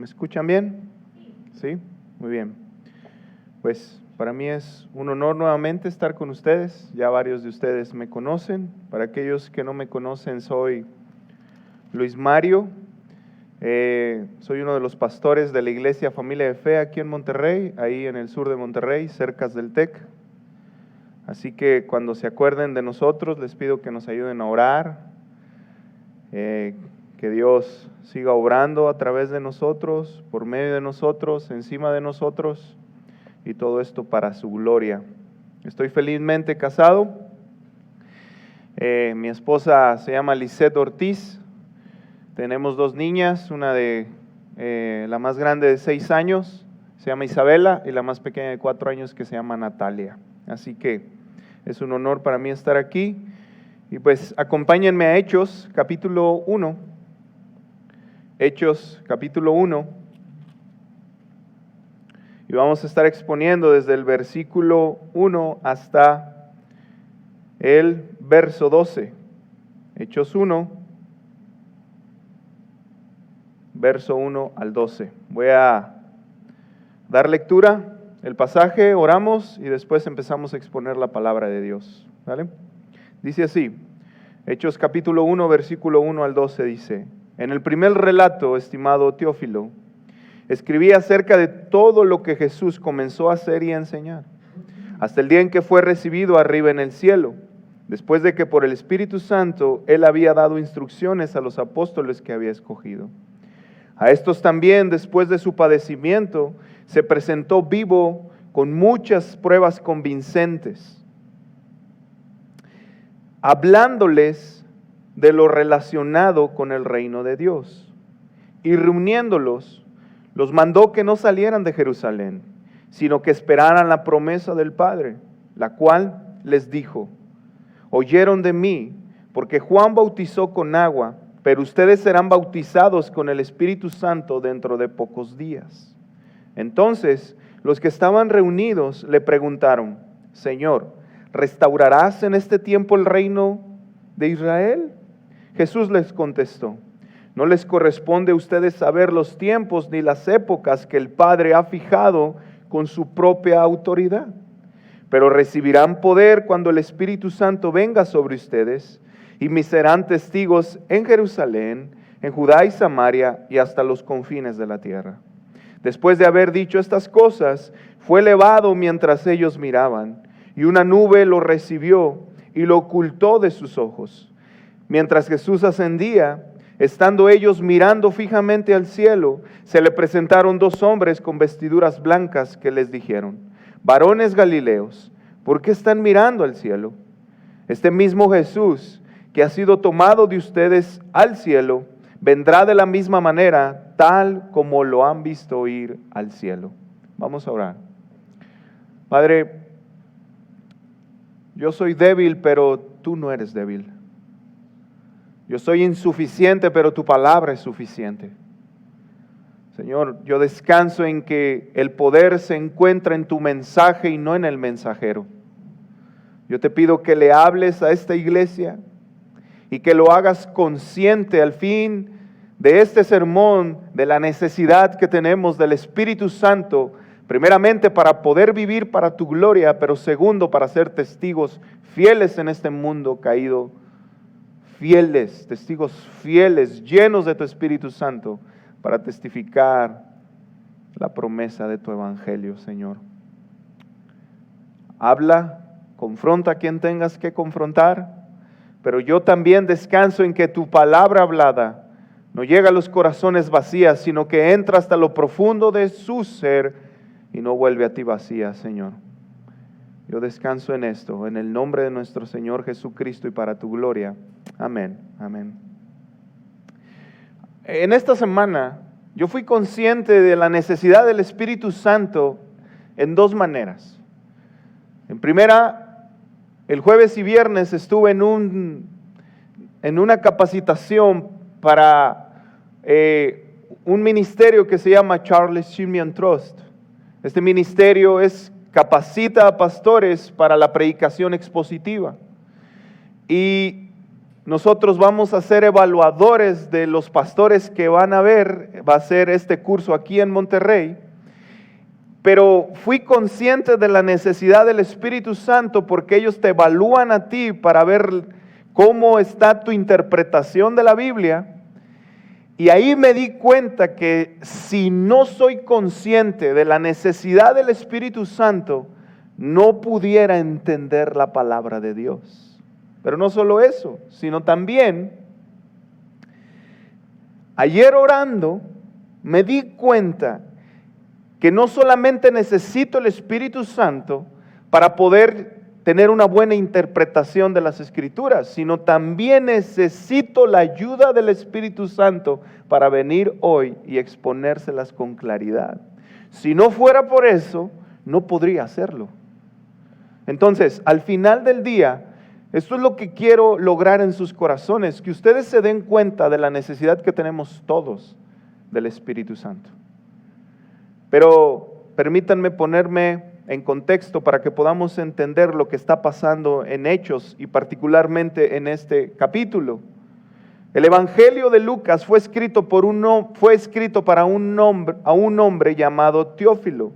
¿Me escuchan bien? ¿Sí? Muy bien. Pues para mí es un honor nuevamente estar con ustedes. Ya varios de ustedes me conocen. Para aquellos que no me conocen, soy Luis Mario. Soy uno de los pastores de la Iglesia Familia de Fe aquí en Monterrey, ahí en el sur de Monterrey, cerca del TEC. Así que cuando se acuerden de nosotros, les pido que nos ayuden a orar, que Dios siga obrando a través de nosotros, por medio de nosotros, encima de nosotros, y todo esto para su gloria. Estoy felizmente casado. Mi esposa se llama Lisette Ortiz. Tenemos 2 niñas, una de la más grande de 6 años, se llama Isabela, y la más pequeña de 4 años que se llama Natalia. Así que es un honor para mí estar aquí. Y pues acompáñenme a Hechos, capítulo 1. Hechos, capítulo 1. Y vamos a estar exponiendo desde el versículo 1 hasta el verso 12. Hechos 1, verso 1 al 12. Voy a dar lectura el pasaje, oramos y después empezamos a exponer la palabra de Dios. ¿Vale? Dice así, Hechos capítulo 1, versículo 1 al 12 dice: En el primer relato, estimado Teófilo, escribí acerca de todo lo que Jesús comenzó a hacer y a enseñar, hasta el día en que fue recibido arriba en el cielo, después de que por el Espíritu Santo Él había dado instrucciones a los apóstoles que había escogido. A estos también, después de su padecimiento, se presentó vivo con muchas pruebas convincentes, hablándoles de lo relacionado con el reino de Dios. Y reuniéndolos, los mandó que no salieran de Jerusalén, sino que esperaran la promesa del Padre, la cual les dijo: Oyeron de mí, porque Juan bautizó con agua, pero ustedes serán bautizados con el Espíritu Santo dentro de pocos días. Entonces, los que estaban reunidos le preguntaron: Señor, ¿restaurarás en este tiempo el reino de Israel? Jesús les contestó: No les corresponde a ustedes saber los tiempos ni las épocas que el Padre ha fijado con su propia autoridad, pero recibirán poder cuando el Espíritu Santo venga sobre ustedes, y me serán testigos en Jerusalén, en Judá y Samaria, y hasta los confines de la tierra. Después de haber dicho estas cosas, fue elevado mientras ellos miraban, y una nube lo recibió y lo ocultó de sus ojos. Mientras Jesús ascendía, estando ellos mirando fijamente al cielo, se le presentaron 2 hombres con vestiduras blancas que les dijeron: Varones Galileos, ¿por qué están mirando al cielo? Este mismo Jesús, que ha sido tomado de ustedes al cielo, vendrá de la misma manera, tal como lo han visto ir al cielo. Vamos a orar. Padre, yo soy débil, pero tú no eres débil. Yo soy insuficiente, pero tu palabra es suficiente. Señor, yo descanso en que el poder se encuentra en tu mensaje y no en el mensajero. Yo te pido que le hables a esta iglesia y que lo hagas consciente al fin de este sermón de la necesidad que tenemos del Espíritu Santo, primeramente para poder vivir para tu gloria, pero segundo para ser testigos fieles en este mundo caído, fieles, testigos fieles, llenos de tu Espíritu Santo, para testificar la promesa de tu evangelio, Señor. Habla, confronta a quien tengas que confrontar, pero yo también descanso en que tu palabra hablada no llega a los corazones vacías, sino que entra hasta lo profundo de su ser y no vuelve a ti vacía, Señor. Yo descanso en esto, en el nombre de nuestro Señor Jesucristo y para tu gloria. Amén, amén. En esta semana yo fui consciente de la necesidad del Espíritu Santo en 2 maneras. En primera, el jueves y viernes estuve en una capacitación para un ministerio que se llama Charles Simeon Trust. Este ministerio capacita a pastores para la predicación expositiva. Y nosotros vamos a ser evaluadores de los pastores que van a ver, va a ser este curso aquí en Monterrey, pero fui consciente de la necesidad del Espíritu Santo porque ellos te evalúan a ti para ver cómo está tu interpretación de la Biblia. Y ahí me di cuenta que si no soy consciente de la necesidad del Espíritu Santo, no pudiera entender la palabra de Dios. Pero no solo eso, sino también, ayer orando, me di cuenta que no solamente necesito el Espíritu Santo para poder tener una buena interpretación de las Escrituras, sino también necesito la ayuda del Espíritu Santo para venir hoy y exponérselas con claridad. Si no fuera por eso, no podría hacerlo. Entonces, al final del día, esto es lo que quiero lograr en sus corazones, que ustedes se den cuenta de la necesidad que tenemos todos del Espíritu Santo. Pero permítanme ponerme en contexto para que podamos entender lo que está pasando en Hechos y particularmente en este capítulo. El Evangelio de Lucas fue escrito para un hombre llamado Teófilo.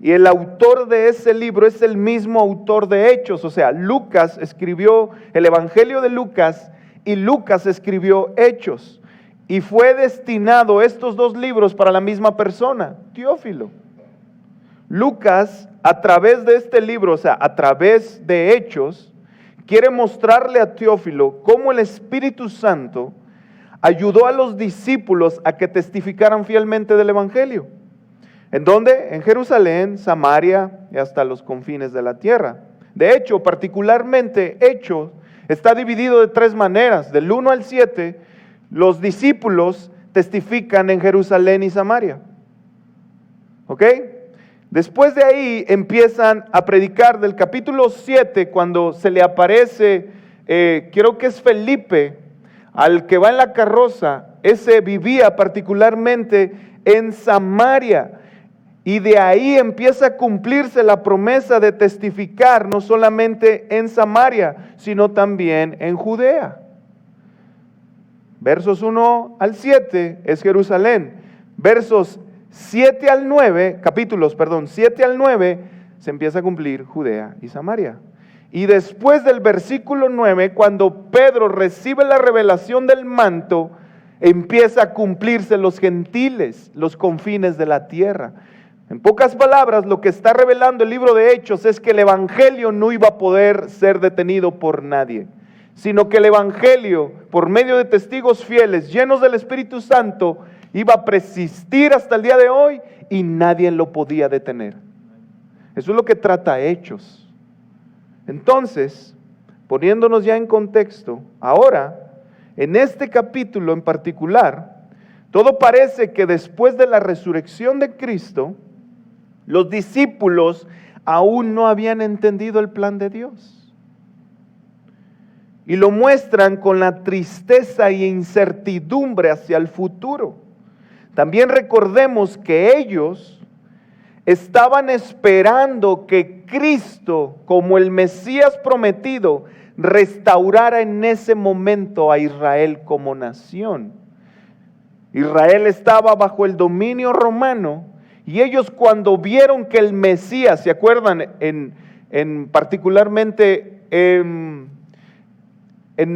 Y el autor de ese libro es el mismo autor de Hechos, o sea, Lucas escribió el Evangelio de Lucas y Lucas escribió Hechos. Y fue destinado estos dos libros para la misma persona, Teófilo. Lucas, a través de este libro, o sea, a través de Hechos, quiere mostrarle a Teófilo cómo el Espíritu Santo ayudó a los discípulos a que testificaran fielmente del Evangelio. ¿En dónde? En Jerusalén, Samaria y hasta los confines de la tierra. De hecho, particularmente Hechos está dividido de tres maneras. Del 1 al 7, los discípulos testifican en Jerusalén y Samaria. ¿Ok? Después de ahí empiezan a predicar del capítulo 7, cuando se le aparece, creo que es Felipe, al que va en la carroza. Ese vivía particularmente en Samaria. Y de ahí empieza a cumplirse la promesa de testificar no solamente en Samaria, sino también en Judea. Versos 1 al 7 es Jerusalén. Versos 7 al 9, capítulos, 7 al 9, se empieza a cumplir Judea y Samaria. Y después del versículo 9, cuando Pedro recibe la revelación del manto, empieza a cumplirse los gentiles, los confines de la tierra. En pocas palabras, lo que está revelando el libro de Hechos es que el Evangelio no iba a poder ser detenido por nadie, sino que el Evangelio, por medio de testigos fieles, llenos del Espíritu Santo, iba a persistir hasta el día de hoy y nadie lo podía detener. Eso es lo que trata Hechos. Entonces, poniéndonos ya en contexto, ahora, en este capítulo en particular, todo parece que después de la resurrección de Cristo, los discípulos aún no habían entendido el plan de Dios. Y lo muestran con la tristeza e incertidumbre hacia el futuro. También recordemos que ellos estaban esperando que Cristo, como el Mesías prometido, restaurara en ese momento a Israel como nación. Israel estaba bajo el dominio romano. Y ellos cuando vieron que el Mesías, ¿se acuerdan? Particularmente en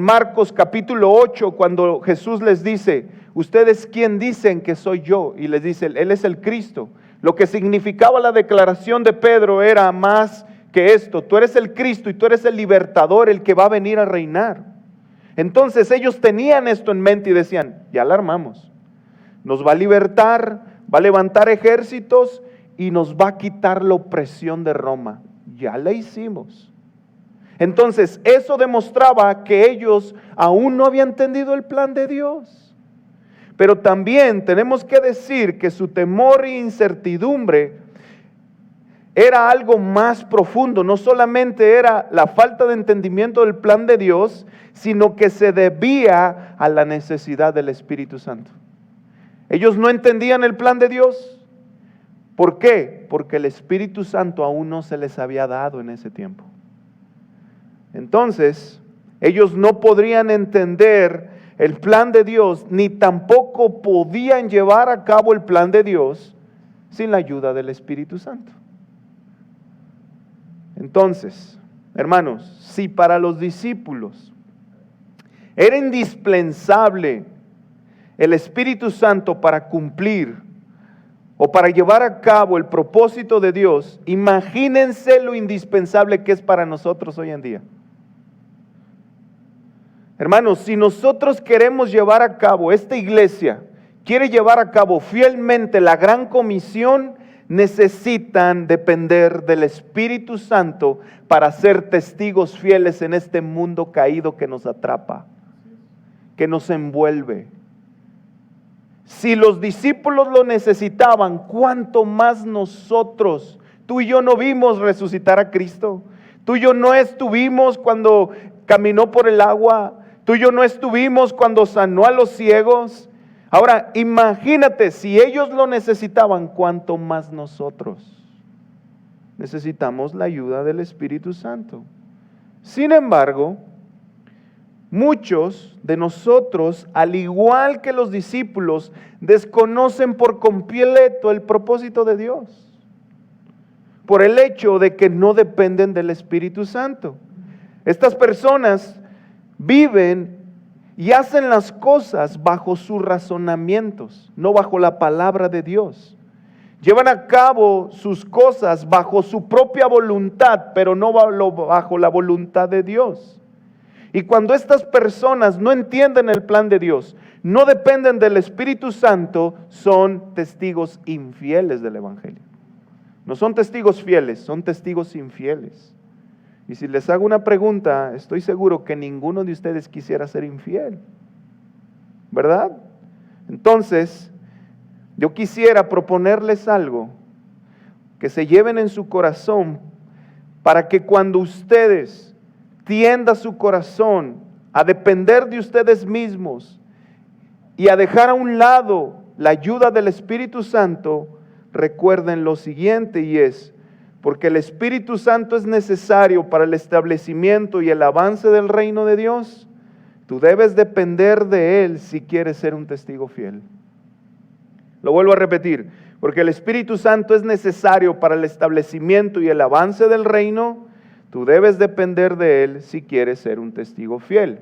Marcos capítulo 8, cuando Jesús les dice, ¿ustedes quién dicen que soy yo? Y les dice, Él es el Cristo. Lo que significaba la declaración de Pedro era más que esto, tú eres el Cristo y tú eres el libertador, el que va a venir a reinar. Entonces ellos tenían esto en mente y decían, ya la armamos, nos va a libertar, va a levantar ejércitos y nos va a quitar la opresión de Roma. Ya la hicimos. Entonces, eso demostraba que ellos aún no habían entendido el plan de Dios. Pero también tenemos que decir que su temor e incertidumbre era algo más profundo. No solamente era la falta de entendimiento del plan de Dios, sino que se debía a la necesidad del Espíritu Santo. Ellos no entendían el plan de Dios. ¿Por qué? Porque el Espíritu Santo aún no se les había dado en ese tiempo. Entonces, Ellos no podrían entender el plan de Dios, ni tampoco podían llevar a cabo el plan de Dios sin la ayuda del Espíritu Santo. Entonces, hermanos, si para los discípulos era indispensable el Espíritu Santo para cumplir o para llevar a cabo el propósito de Dios, imagínense lo indispensable que es para nosotros hoy en día. Hermanos, si nosotros queremos llevar a cabo, esta iglesia quiere llevar a cabo fielmente la gran comisión, necesitan depender del Espíritu Santo para ser testigos fieles en este mundo caído que nos atrapa, que nos envuelve. Si los discípulos lo necesitaban, ¿cuánto más nosotros? Tú y yo no vimos resucitar a Cristo. Tú y yo no estuvimos cuando caminó por el agua. Tú y yo no estuvimos cuando sanó a los ciegos. Ahora, imagínate, si ellos lo necesitaban, ¿cuánto más nosotros? Necesitamos la ayuda del Espíritu Santo. Sin embargo, muchos de nosotros, al igual que los discípulos, desconocen por completo el propósito de Dios, por el hecho de que no dependen del Espíritu Santo. Estas personas viven y hacen las cosas bajo sus razonamientos, no bajo la palabra de Dios. Llevan a cabo sus cosas bajo su propia voluntad, pero no bajo la voluntad de Dios. Y cuando estas personas no entienden el plan de Dios, no dependen del Espíritu Santo, son testigos infieles del Evangelio. No son testigos fieles, son testigos infieles. Y si les hago una pregunta, estoy seguro que ninguno de ustedes quisiera ser infiel, ¿verdad? Entonces, yo quisiera proponerles algo que se lleven en su corazón para que cuando ustedes tienda su corazón a depender de ustedes mismos y a dejar a un lado la ayuda del Espíritu Santo, recuerden lo siguiente, y es: porque el Espíritu Santo es necesario para el establecimiento y el avance del reino de Dios, tú debes depender de Él si quieres ser un testigo fiel. Lo vuelvo a repetir, porque el Espíritu Santo es necesario para el establecimiento y el avance del reino, tú debes depender de Él si quieres ser un testigo fiel.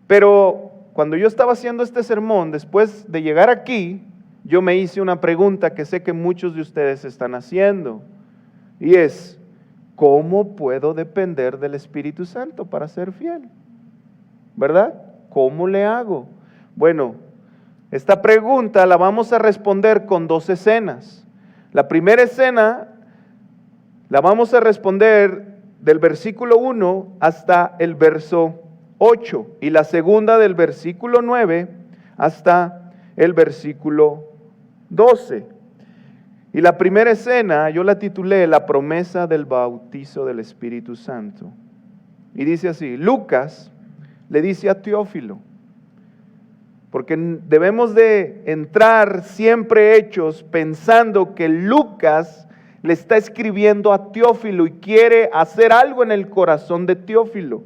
Pero cuando yo estaba haciendo este sermón, después de llegar aquí, yo me hice una pregunta que sé que muchos de ustedes están haciendo, y es: ¿cómo puedo depender del Espíritu Santo para ser fiel? ¿Verdad? ¿Cómo le hago? Bueno, esta pregunta la vamos a responder con dos escenas. La primera escena la vamos a responder del versículo 1 hasta el verso 8, y la segunda del versículo 9 hasta el versículo 12. Y la primera escena yo la titulé La promesa del bautizo del Espíritu Santo. Y dice así: Lucas le dice a Teófilo, porque debemos de entrar siempre Hechos pensando que Lucas le está escribiendo a Teófilo y quiere hacer algo en el corazón de Teófilo.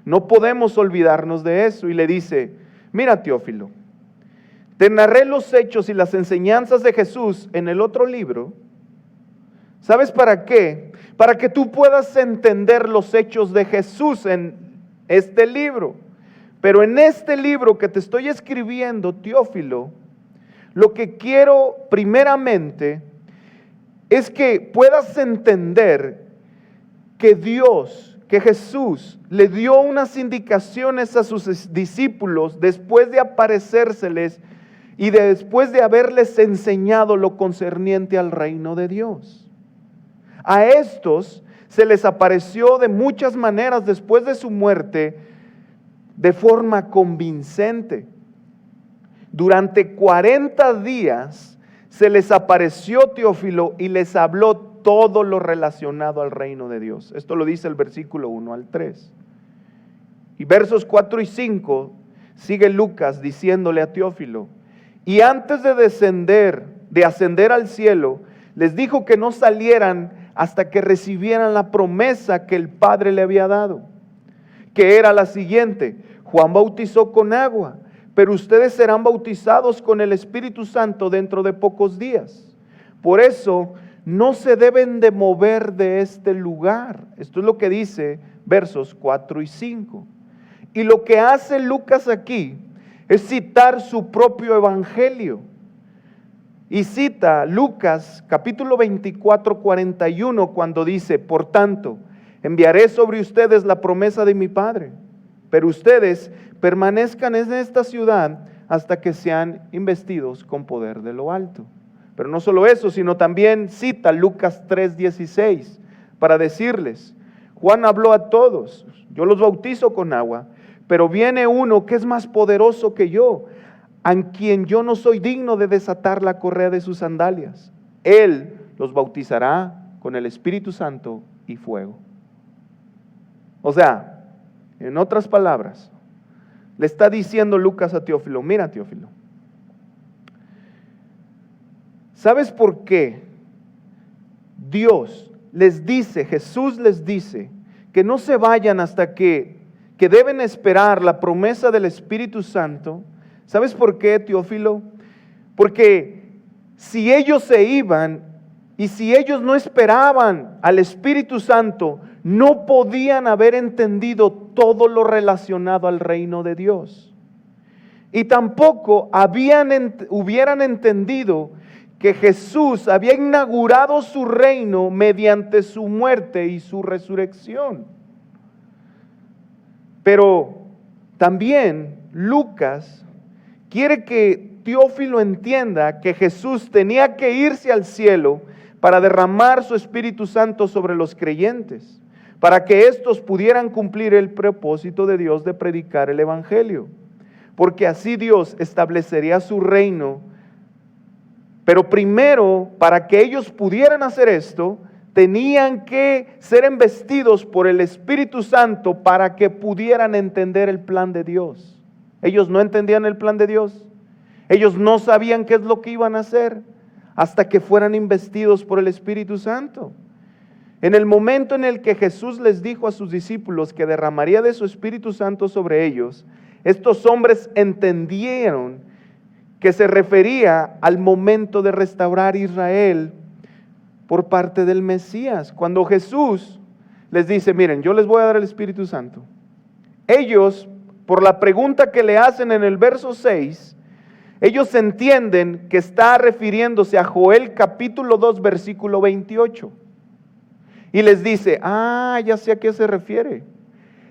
No podemos olvidarnos de eso. Y le dice: mira, Teófilo, te narré los hechos y las enseñanzas de Jesús en el otro libro. ¿Sabes para qué? Para que tú puedas entender los hechos de Jesús en este libro. Pero en este libro que te estoy escribiendo, Teófilo, lo que quiero primeramente es que puedas entender que Dios, que Jesús le dio unas indicaciones a sus discípulos después de aparecérseles y después de haberles enseñado lo concerniente al reino de Dios. A estos se les apareció de muchas maneras después de su muerte, de forma convincente. Durante 40 días se les apareció Teófilo y les habló todo lo relacionado al reino de Dios. Esto lo dice el versículo 1 al 3. Y versos 4 y 5 sigue Lucas diciéndole a Teófilo: y antes de ascender al cielo, les dijo que no salieran hasta que recibieran la promesa que el Padre le había dado, que era la siguiente: Juan bautizó con agua, pero ustedes serán bautizados con el Espíritu Santo dentro de pocos días. Por eso no se deben de mover de este lugar. Esto es lo que dice versos 4 y 5. Y lo que hace Lucas aquí es citar su propio evangelio. Y cita Lucas capítulo 24, 41, cuando dice: por tanto, enviaré sobre ustedes la promesa de mi Padre, pero ustedes permanezcan en esta ciudad hasta que sean investidos con poder de lo alto. Pero no solo eso, sino también cita Lucas 3:16 para decirles: Juan habló a todos, yo los bautizo con agua, pero viene uno que es más poderoso que yo, a quien yo no soy digno de desatar la correa de sus sandalias. Él los bautizará con el Espíritu Santo y fuego. O sea, en otras palabras, le está diciendo Lucas a Teófilo: mira, Teófilo, ¿sabes por qué Dios les dice, Jesús les dice, que no se vayan hasta que deben esperar la promesa del Espíritu Santo? ¿Sabes por qué, Teófilo? Porque si ellos se iban y si ellos no esperaban al Espíritu Santo, no podían haber entendido todo lo relacionado al reino de Dios. Y tampoco hubieran entendido que Jesús había inaugurado su reino mediante su muerte y su resurrección. Pero también Lucas quiere que Teófilo entienda que Jesús tenía que irse al cielo para derramar su Espíritu Santo sobre los creyentes, para que éstos pudieran cumplir el propósito de Dios de predicar el Evangelio. Porque así Dios establecería su reino. Pero primero, para que ellos pudieran hacer esto, tenían que ser embestidos por el Espíritu Santo para que pudieran entender el plan de Dios. Ellos no entendían el plan de Dios. Ellos no sabían qué es lo que iban a hacer hasta que fueran investidos por el Espíritu Santo. En el momento en el que Jesús les dijo a sus discípulos que derramaría de su Espíritu Santo sobre ellos, estos hombres entendieron que se refería al momento de restaurar Israel por parte del Mesías. Cuando Jesús les dice: miren, yo les voy a dar el Espíritu Santo, ellos, por la pregunta que le hacen en el verso 6, ellos entienden que está refiriéndose a Joel capítulo 2 versículo 28. Y les dice: ya sé a qué se refiere.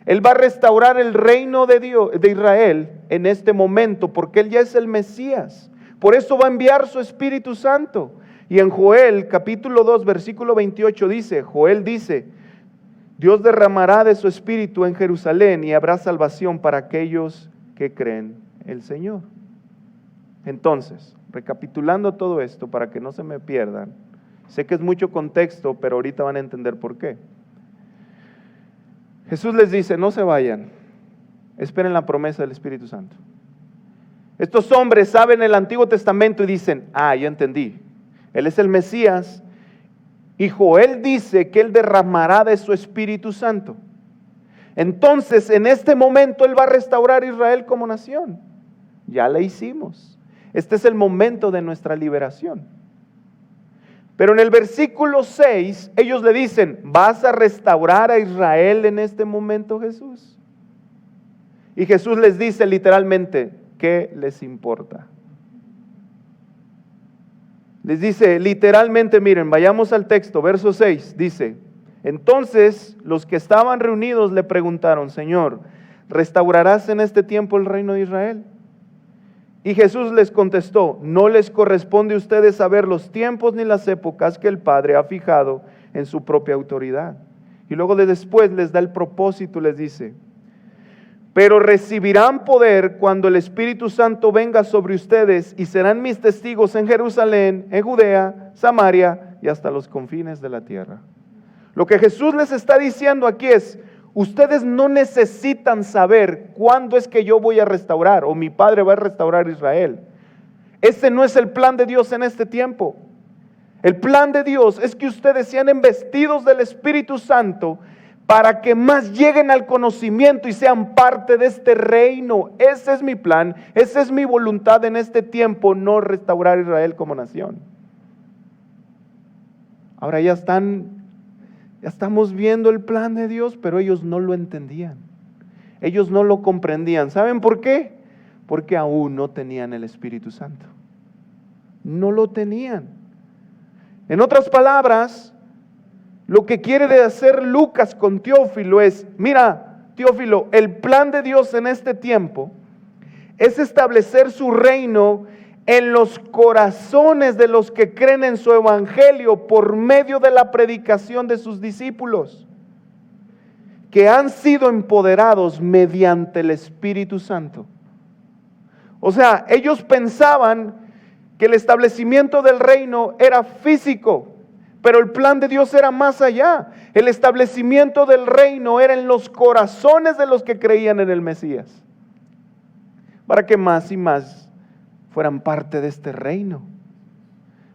Él va a restaurar el reino de Dios, de Israel en este momento, porque Él ya es el Mesías. Por eso va a enviar su Espíritu Santo. Y en Joel capítulo 2 versículo 28 dice, Joel dice: Dios derramará de su Espíritu en Jerusalén y habrá salvación para aquellos que creen el Señor. Entonces, recapitulando todo esto para que no se me pierdan, sé que es mucho contexto, pero ahorita van a entender por qué. Jesús les dice: no se vayan, esperen la promesa del Espíritu Santo. Estos hombres saben el Antiguo Testamento y dicen: ya entendí, Él es el Mesías, y Joel dice que Él derramará de su Espíritu Santo. Entonces, en este momento Él va a restaurar Israel como nación. Ya la hicimos. Este es el momento de nuestra liberación. Pero en el versículo 6, ellos le dicen: ¿vas a restaurar a Israel en este momento, Jesús? Y Jesús les dice literalmente: ¿qué les importa? Les dice literalmente, miren, vayamos al texto, verso 6, dice: entonces los que estaban reunidos le preguntaron: Señor, ¿restaurarás en este tiempo el reino de Israel? Y Jesús les contestó: no les corresponde a ustedes saber los tiempos ni las épocas que el Padre ha fijado en su propia autoridad. Y luego después les da el propósito, les dice: pero recibirán poder cuando el Espíritu Santo venga sobre ustedes y serán mis testigos en Jerusalén, en Judea, Samaria y hasta los confines de la tierra. Lo que Jesús les está diciendo aquí es: ustedes no necesitan saber cuándo es que yo voy a restaurar o mi Padre va a restaurar Israel. Ese no es el plan de Dios en este tiempo. El plan de Dios es que ustedes sean embestidos del Espíritu Santo para que más lleguen al conocimiento y sean parte de este reino. Ese es mi plan, esa es mi voluntad en este tiempo, no restaurar a Israel como nación. Ahora ya estamos viendo el plan de Dios, pero ellos no lo entendían. Ellos no lo comprendían. ¿Saben por qué? Porque aún no tenían el Espíritu Santo. No lo tenían. En otras palabras, lo que quiere hacer Lucas con Teófilo es, mira, Teófilo, el plan de Dios en este tiempo es establecer su reino en los corazones de los que creen en su evangelio por medio de la predicación de sus discípulos, que han sido empoderados mediante el Espíritu Santo. O sea, ellos pensaban que el establecimiento del reino era físico, pero el plan de Dios era más allá. El establecimiento del reino era en los corazones de los que creían en el Mesías, para que más y más fueran parte de este reino.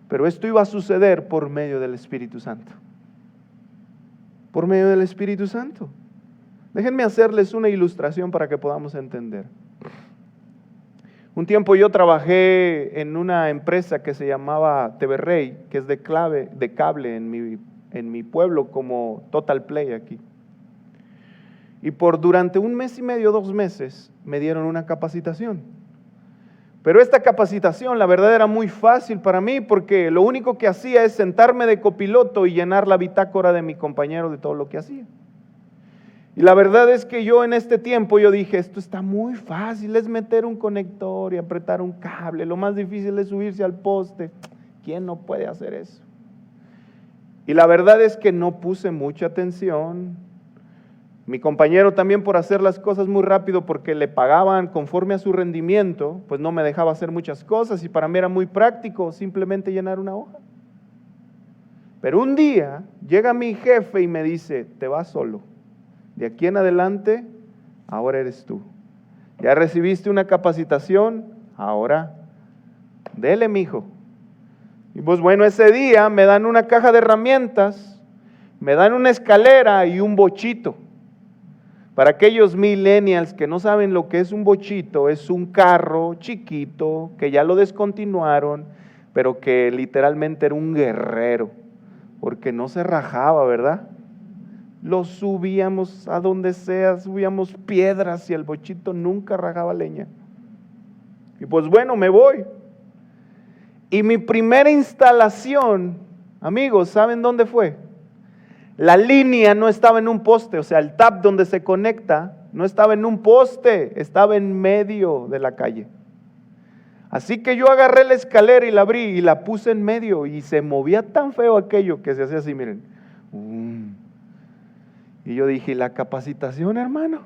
Pero esto iba a suceder por medio del Espíritu Santo. Por medio del Espíritu Santo. Déjenme hacerles una ilustración para que podamos entender. Un tiempo yo trabajé en una empresa que se llamaba TV Rey, que es de cable en mi pueblo, como Total Play aquí. Y durante 1 mes y medio, 2 meses, me dieron una capacitación. Pero esta capacitación, la verdad, era muy fácil para mí, porque lo único que hacía es sentarme de copiloto y llenar la bitácora de mi compañero de todo lo que hacía. Y la verdad es que yo en este tiempo yo dije, esto está muy fácil, es meter un conector y apretar un cable, lo más difícil es subirse al poste. ¿Quién no puede hacer eso? Y la verdad es que no puse mucha atención. Mi compañero también, por hacer las cosas muy rápido, porque le pagaban conforme a su rendimiento, pues no me dejaba hacer muchas cosas y para mí era muy práctico simplemente llenar una hoja. Pero un día llega mi jefe y me dice, te vas solo. De aquí en adelante, ahora eres tú. Ya recibiste una capacitación, ahora dele, mijo. Y pues bueno, ese día me dan una caja de herramientas, me dan una escalera y un bochito. Para aquellos millennials que no saben lo que es un bochito, es un carro chiquito que ya lo descontinuaron, pero que literalmente era un guerrero, porque no se rajaba, ¿verdad? Lo subíamos a donde sea, subíamos piedras y el bochito nunca rajaba leña. Y pues bueno, me voy. Y mi primera instalación, amigos, ¿saben dónde fue? La línea no estaba en un poste, o sea, el tap donde se conecta no estaba en un poste, estaba en medio de la calle. Así que yo agarré la escalera y la abrí y la puse en medio y se movía tan feo aquello que se hacía así, miren. Y yo dije, ¿la capacitación, hermano?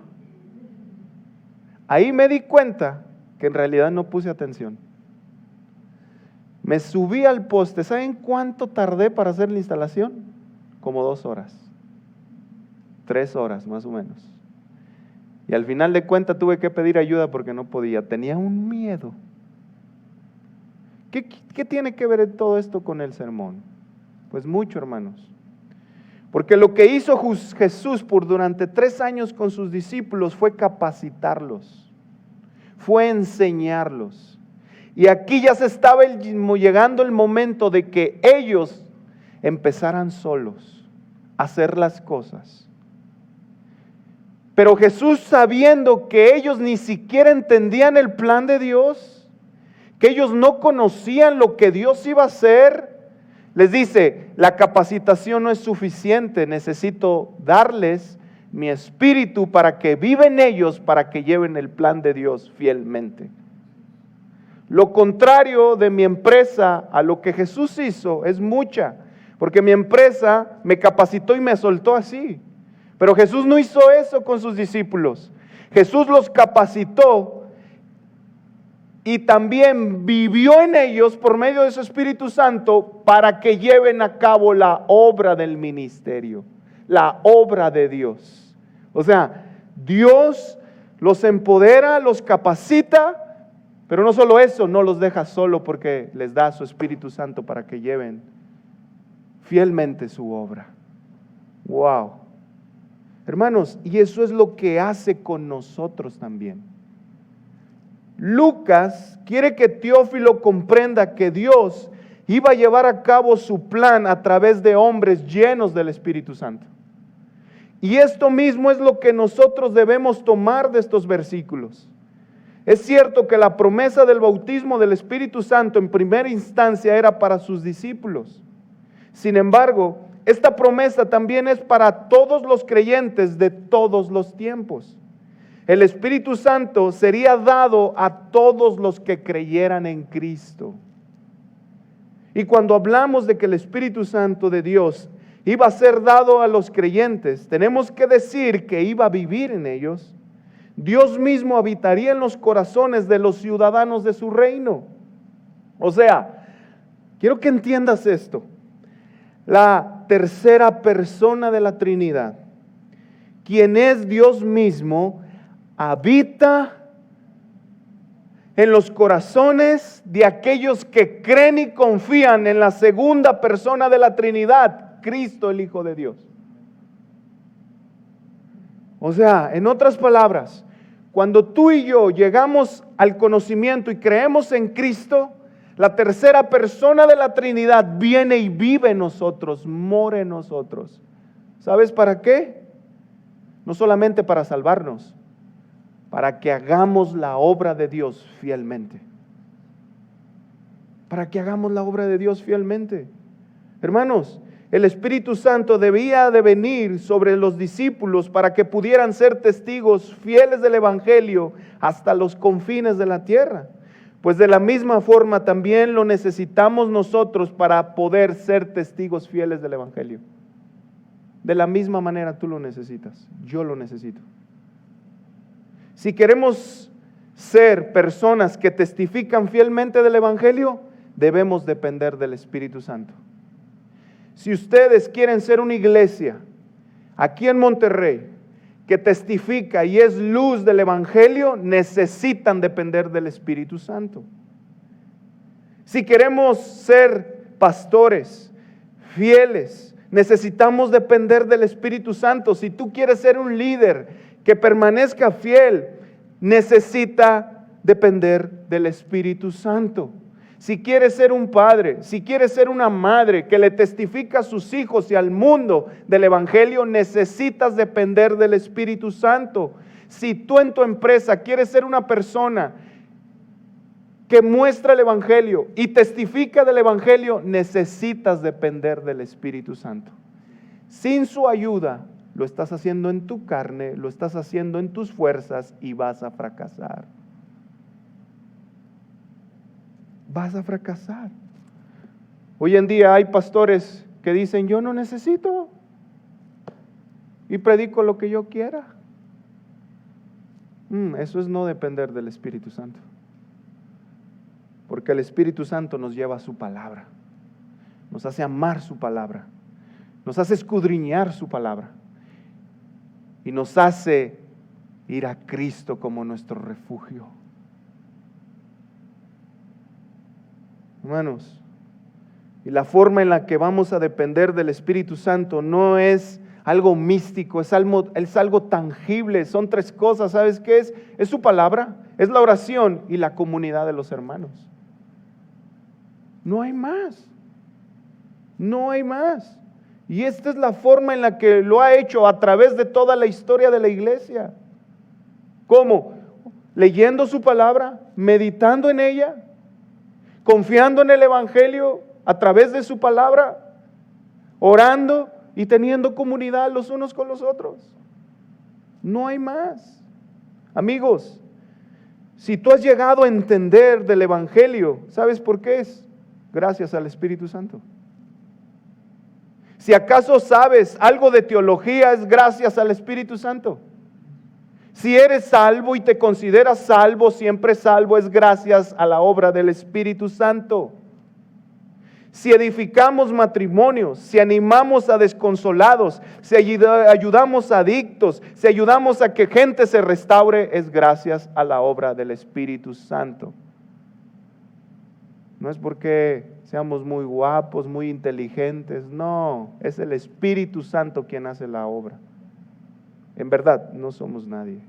Ahí me di cuenta que en realidad no puse atención. Me subí al poste. ¿Saben cuánto tardé para hacer la instalación? Como 2 horas. 3 horas más o menos. Y al final de cuentas tuve que pedir ayuda porque no podía. Tenía un miedo. ¿Qué tiene que ver todo esto con el sermón? Pues mucho, hermanos. Porque lo que hizo Jesús durante 3 años con sus discípulos fue capacitarlos, fue enseñarlos. Y aquí ya se estaba llegando el momento de que ellos empezaran solos a hacer las cosas. Pero Jesús, sabiendo que ellos ni siquiera entendían el plan de Dios, que ellos no conocían lo que Dios iba a hacer, les dice, la capacitación no es suficiente, necesito darles mi espíritu para que viven ellos, para que lleven el plan de Dios fielmente. Lo contrario de mi empresa a lo que Jesús hizo es mucha, porque mi empresa me capacitó y me soltó así. Pero Jesús no hizo eso con sus discípulos. Jesús los capacitó y también vivió en ellos por medio de su Espíritu Santo para que lleven a cabo la obra del ministerio, la obra de Dios. O sea, Dios los empodera, los capacita, pero no solo eso, no los deja solo porque les da su Espíritu Santo para que lleven fielmente su obra. ¡Wow! Hermanos, y eso es lo que hace con nosotros también. Lucas quiere que Teófilo comprenda que Dios iba a llevar a cabo su plan a través de hombres llenos del Espíritu Santo. Y esto mismo es lo que nosotros debemos tomar de estos versículos. Es cierto que la promesa del bautismo del Espíritu Santo en primera instancia era para sus discípulos. Sin embargo, esta promesa también es para todos los creyentes de todos los tiempos. El Espíritu Santo sería dado a todos los que creyeran en Cristo. Y cuando hablamos de que el Espíritu Santo de Dios iba a ser dado a los creyentes, tenemos que decir que iba a vivir en ellos. Dios mismo habitaría en los corazones de los ciudadanos de su reino. O sea, quiero que entiendas esto. La tercera persona de la Trinidad, quien es Dios mismo, habita en los corazones de aquellos que creen y confían en la segunda persona de la Trinidad, Cristo el Hijo de Dios. O sea, en otras palabras, cuando tú y yo llegamos al conocimiento y creemos en Cristo, la tercera persona de la Trinidad viene y vive en nosotros, mora en nosotros. ¿Sabes para qué? No solamente para salvarnos, para que hagamos la obra de Dios fielmente. Para que hagamos la obra de Dios fielmente. Hermanos, el Espíritu Santo debía de venir sobre los discípulos para que pudieran ser testigos fieles del Evangelio hasta los confines de la tierra. Pues de la misma forma también lo necesitamos nosotros para poder ser testigos fieles del Evangelio. De la misma manera tú lo necesitas, yo lo necesito. Si queremos ser personas que testifican fielmente del Evangelio, debemos depender del Espíritu Santo. Si ustedes quieren ser una iglesia aquí en Monterrey que testifica y es luz del Evangelio, necesitan depender del Espíritu Santo. Si queremos ser pastores fieles, necesitamos depender del Espíritu Santo. Si tú quieres ser un líder que permanezca fiel, necesita depender del Espíritu Santo. Si quieres ser un padre, si quieres ser una madre que le testifica a sus hijos y al mundo del Evangelio, necesitas depender del Espíritu Santo. Si tú en tu empresa quieres ser una persona que muestra el Evangelio y testifica del Evangelio, necesitas depender del Espíritu Santo. Sin su ayuda, lo estás haciendo en tu carne, lo estás haciendo en tus fuerzas y vas a fracasar. Vas a fracasar. Hoy en día hay pastores que dicen, yo no necesito y predico lo que yo quiera. Eso es no depender del Espíritu Santo. Porque el Espíritu Santo nos lleva a su palabra, nos hace amar su palabra, nos hace escudriñar su palabra y nos hace ir a Cristo como nuestro refugio. Hermanos, y la forma en la que vamos a depender del Espíritu Santo no es algo místico, es algo tangible. Son tres cosas, ¿sabes qué es? Es su palabra, es la oración y la comunidad de los hermanos. No hay más, no hay más. Y esta es la forma en la que lo ha hecho a través de toda la historia de la iglesia. ¿Cómo? Leyendo su palabra, meditando en ella, confiando en el Evangelio a través de su palabra, orando y teniendo comunidad los unos con los otros. No hay más. Amigos, si tú has llegado a entender del Evangelio, ¿sabes por qué es? Gracias al Espíritu Santo. Si acaso sabes algo de teología, es gracias al Espíritu Santo. Si eres salvo y te consideras salvo, siempre salvo, es gracias a la obra del Espíritu Santo. Si edificamos matrimonios, si animamos a desconsolados, si ayudamos a adictos, si ayudamos a que gente se restaure, es gracias a la obra del Espíritu Santo. No es porque seamos muy guapos, muy inteligentes, no, es el Espíritu Santo quien hace la obra. En verdad, no somos nadie.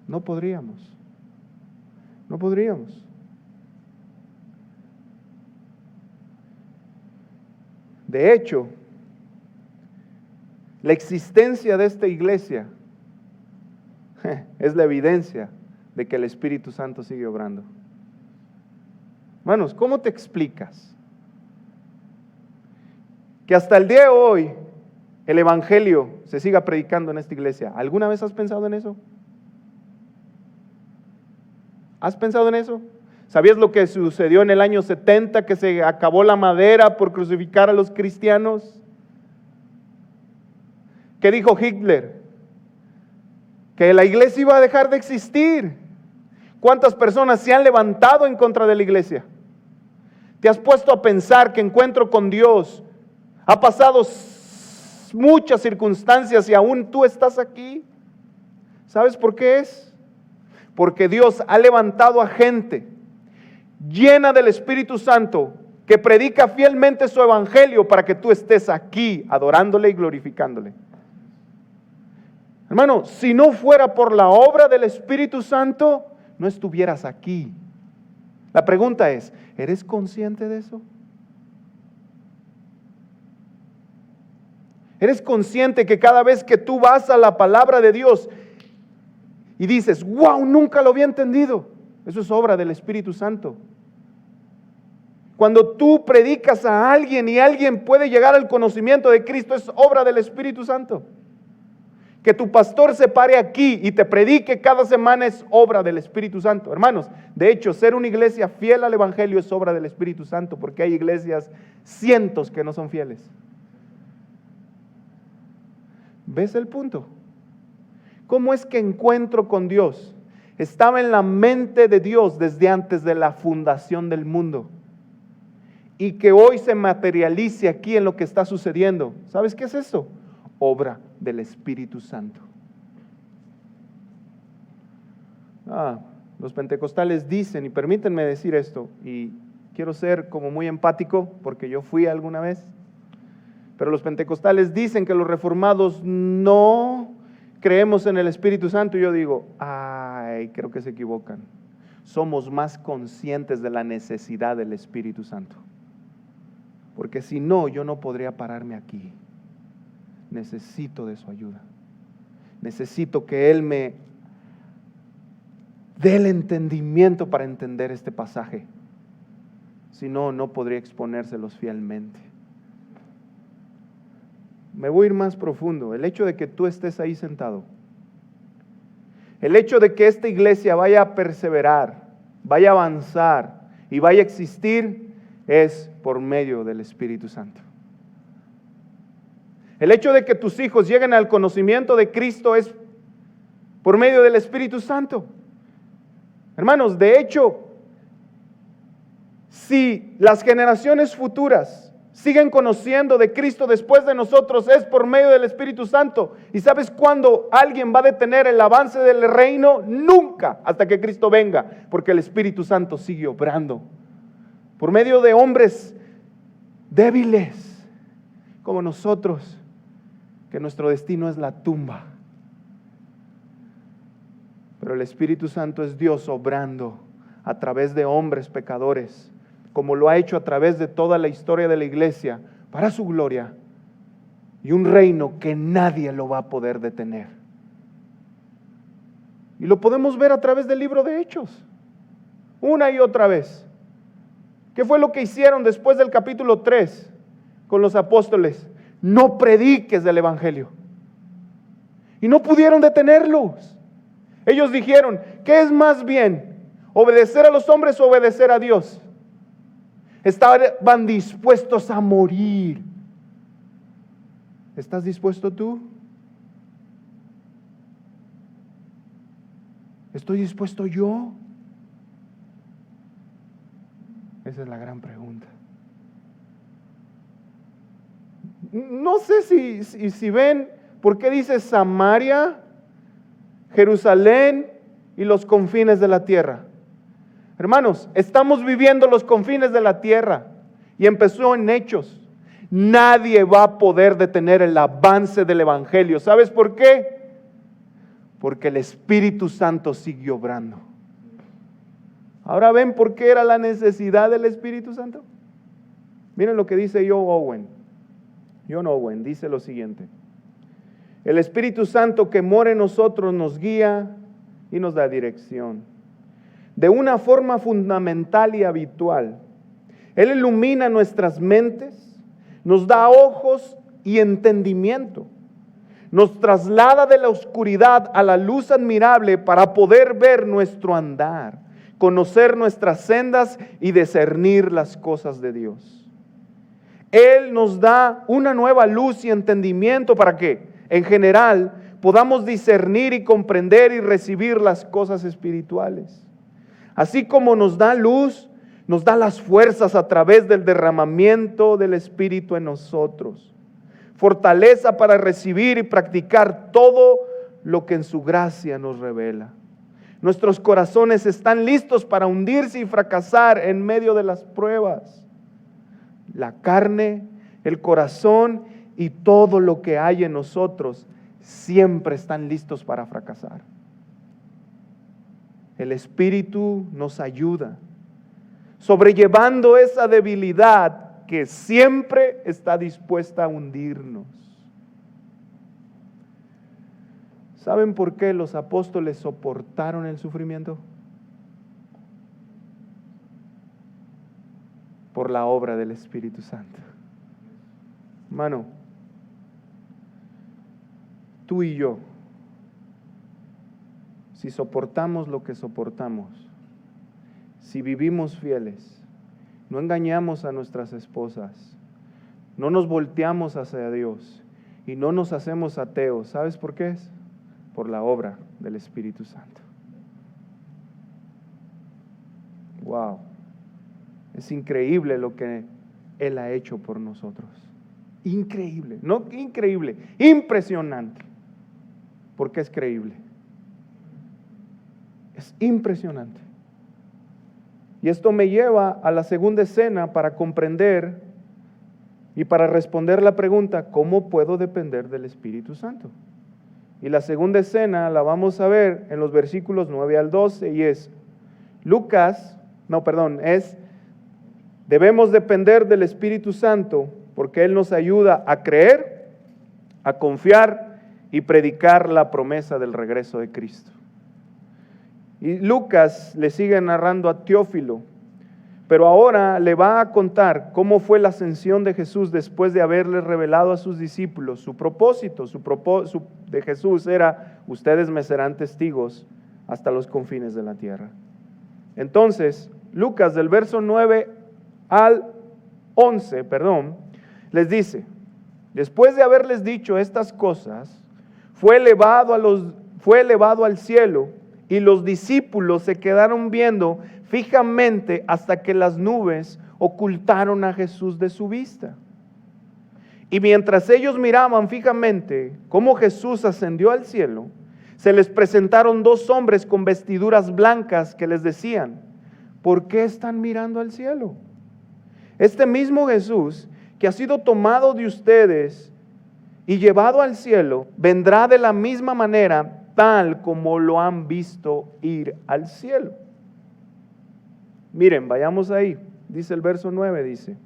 No podríamos. No podríamos. De hecho, la existencia de esta iglesia es la evidencia de que el Espíritu Santo sigue obrando. Hermanos, ¿cómo te explicas que hasta el día de hoy el Evangelio se siga predicando en esta iglesia? ¿Alguna vez has pensado en eso? ¿Has pensado en eso? ¿Sabías lo que sucedió en el año 70, que se acabó la madera por crucificar a los cristianos? ¿Qué dijo Hitler? Que la iglesia iba a dejar de existir. ¿Cuántas personas se han levantado en contra de la iglesia? ¿Te has puesto a pensar que encuentro con Dios ha pasado muchas circunstancias y aún tú estás aquí? ¿Sabes por qué es? Porque Dios ha levantado a gente llena del Espíritu Santo que predica fielmente su evangelio para que tú estés aquí adorándole y glorificándole. Hermano, si no fuera por la obra del Espíritu Santo, no estuvieras aquí. La pregunta es, ¿eres consciente de eso? ¿Eres consciente que cada vez que tú vas a la palabra de Dios y dices, wow, nunca lo había entendido? Eso es obra del Espíritu Santo. Cuando tú predicas a alguien y alguien puede llegar al conocimiento de Cristo, es obra del Espíritu Santo. Que tu pastor se pare aquí y te predique cada semana es obra del Espíritu Santo. Hermanos, de hecho, ser una iglesia fiel al Evangelio es obra del Espíritu Santo, porque hay iglesias cientos que no son fieles. ¿Ves el punto? ¿Cómo es que encuentro con Dios? Estaba en la mente de Dios desde antes de la fundación del mundo. Y que hoy se materialice aquí en lo que está sucediendo. ¿Sabes qué es eso? Obra del Espíritu Santo. Los pentecostales dicen, y permítanme decir esto, y quiero ser como muy empático porque yo fui alguna vez, pero los pentecostales dicen que los reformados no creemos en el Espíritu Santo, y yo digo, creo que se equivocan. Somos más conscientes de la necesidad del Espíritu Santo, porque si no, yo no podría pararme aquí. Necesito de su ayuda. Necesito que Él me dé el entendimiento para entender este pasaje. Si no, no podría exponérselos fielmente. Me voy a ir más profundo. El hecho de que tú estés ahí sentado, el hecho de que esta iglesia vaya a perseverar, vaya a avanzar y vaya a existir, es por medio del Espíritu Santo. El hecho de que tus hijos lleguen al conocimiento de Cristo es por medio del Espíritu Santo. Hermanos, de hecho, si las generaciones futuras siguen conociendo de Cristo después de nosotros, es por medio del Espíritu Santo. ¿Y sabes cuándo alguien va a detener el avance del reino? Nunca, hasta que Cristo venga, porque el Espíritu Santo sigue obrando. Por medio de hombres débiles como nosotros, que nuestro destino es la tumba. Pero el Espíritu Santo es Dios obrando a través de hombres pecadores, como lo ha hecho a través de toda la historia de la iglesia, para su gloria, y un reino que nadie lo va a poder detener. Y lo podemos ver a través del libro de Hechos, una y otra vez. ¿Qué fue lo que hicieron después del capítulo 3 con los apóstoles? No prediques del Evangelio. Y no pudieron detenerlos. Ellos dijeron, ¿qué es más bien? ¿Obedecer a los hombres o obedecer a Dios? Estaban dispuestos a morir. ¿Estás dispuesto tú? ¿Estoy dispuesto yo? Esa es la gran pregunta. No sé si ven por qué dice Samaria, Jerusalén y los confines de la tierra. Hermanos, estamos viviendo los confines de la tierra y empezó en Hechos. nadie va a poder detener el avance del Evangelio. ¿Sabes por qué? Porque el Espíritu Santo sigue obrando. Ahora ven por qué era la necesidad del Espíritu Santo. Miren lo que dice John Owen dice lo siguiente: el Espíritu Santo que mora en nosotros nos guía y nos da dirección. De una forma fundamental y habitual, Él ilumina nuestras mentes, nos da ojos y entendimiento, nos traslada de la oscuridad a la luz admirable para poder ver nuestro andar, conocer nuestras sendas y discernir las cosas de Dios. Él nos da una nueva luz y entendimiento para que, en general, podamos discernir y comprender y recibir las cosas espirituales. Así como nos da luz, nos da las fuerzas a través del derramamiento del Espíritu en nosotros. Fortaleza para recibir y practicar todo lo que en su gracia nos revela. Nuestros corazones están listos para hundirse y fracasar en medio de las pruebas. La carne, el corazón y todo lo que hay en nosotros siempre están listos para fracasar. El Espíritu nos ayuda, sobrellevando esa debilidad que siempre está dispuesta a hundirnos. ¿Saben por qué los apóstoles soportaron el sufrimiento? Por la obra del Espíritu Santo. Hermano, tú y yo, si soportamos lo que soportamos, si vivimos fieles, no engañamos a nuestras esposas, no nos volteamos hacia Dios y no nos hacemos ateos, ¿sabes por qué es? Por la obra del Espíritu Santo. Wow, es increíble lo que Él ha hecho por nosotros. Increíble, no increíble, impresionante, porque es creíble. Es impresionante. Y esto me lleva a la segunda escena para comprender y para responder la pregunta: ¿cómo puedo depender del Espíritu Santo? Y la segunda escena la vamos a ver en los versículos 9 al 12 y es debemos depender del Espíritu Santo porque Él nos ayuda a creer, a confiar y predicar la promesa del regreso de Cristo. Y Lucas le sigue narrando a Teófilo, pero ahora le va a contar cómo fue la ascensión de Jesús después de haberle revelado a sus discípulos su propósito. Su propósito de Jesús era: ustedes me serán testigos hasta los confines de la tierra. Entonces, Lucas del verso 9 al 11, les dice: después de haberles dicho estas cosas, fue elevado al cielo. Y los discípulos se quedaron viendo fijamente hasta que las nubes ocultaron a Jesús de su vista. Y mientras ellos miraban fijamente cómo Jesús ascendió al cielo, se les presentaron dos hombres con vestiduras blancas que les decían: ¿por qué están mirando al cielo? Este mismo Jesús que ha sido tomado de ustedes y llevado al cielo, vendrá de la misma manera tal como lo han visto ir al cielo. Miren, vayamos ahí. Dice el verso 9, dice: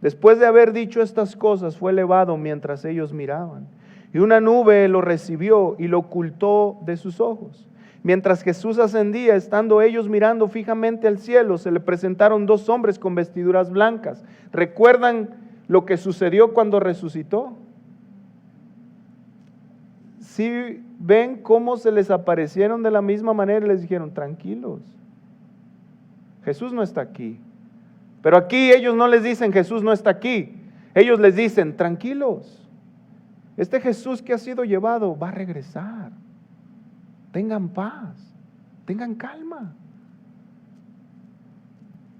después de haber dicho estas cosas, fue elevado mientras ellos miraban, y una nube lo recibió y lo ocultó de sus ojos. Mientras Jesús ascendía, estando ellos mirando fijamente al cielo, se le presentaron dos hombres con vestiduras blancas. ¿Recuerdan lo que sucedió cuando resucitó? Si ven cómo se les aparecieron de la misma manera y les dijeron: tranquilos, Jesús no está aquí. Pero aquí ellos no les dicen: Jesús no está aquí. Ellos les dicen: tranquilos, este Jesús que ha sido llevado va a regresar. Tengan paz, tengan calma.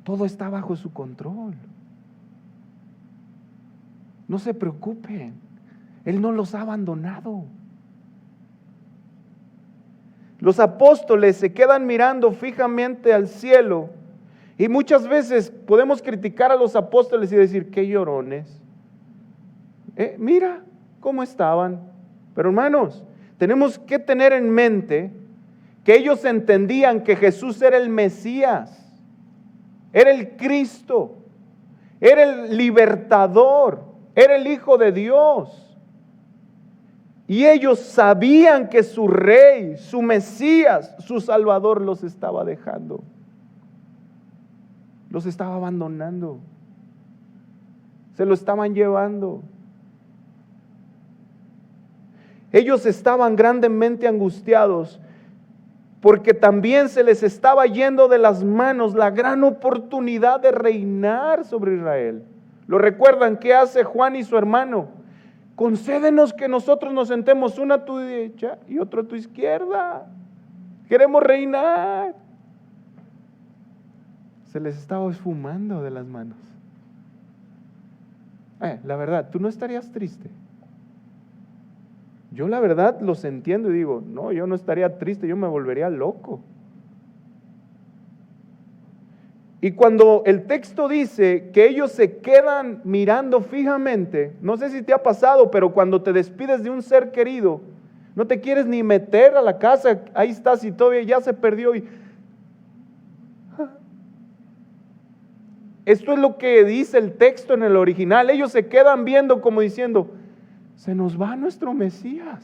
Todo está bajo su control. No se preocupen, Él no los ha abandonado. Los apóstoles se quedan mirando fijamente al cielo y muchas veces podemos criticar a los apóstoles y decir: qué llorones, Mira cómo estaban. Pero hermanos, tenemos que tener en mente que ellos entendían que Jesús era el Mesías, era el Cristo, era el libertador, era el Hijo de Dios. Y ellos sabían que su Rey, su Mesías, su Salvador los estaba dejando. Los estaba abandonando. Se lo estaban llevando. Ellos estaban grandemente angustiados porque también se les estaba yendo de las manos la gran oportunidad de reinar sobre Israel. ¿Lo recuerdan? ¿Qué hace Juan y su hermano? Concédenos que nosotros nos sentemos uno a tu derecha y otro a tu izquierda. Queremos reinar. Se les estaba esfumando de las manos. La verdad, ¿tú no estarías triste? Yo la verdad los entiendo y digo, no, yo no estaría triste, yo me volvería loco. Y cuando el texto dice que ellos se quedan mirando fijamente, no sé si te ha pasado, pero cuando te despides de un ser querido, no te quieres ni meter a la casa, ahí estás y todavía ya se perdió. Esto es lo que dice el texto en el original. Ellos se quedan viendo como diciendo, se nos va nuestro Mesías.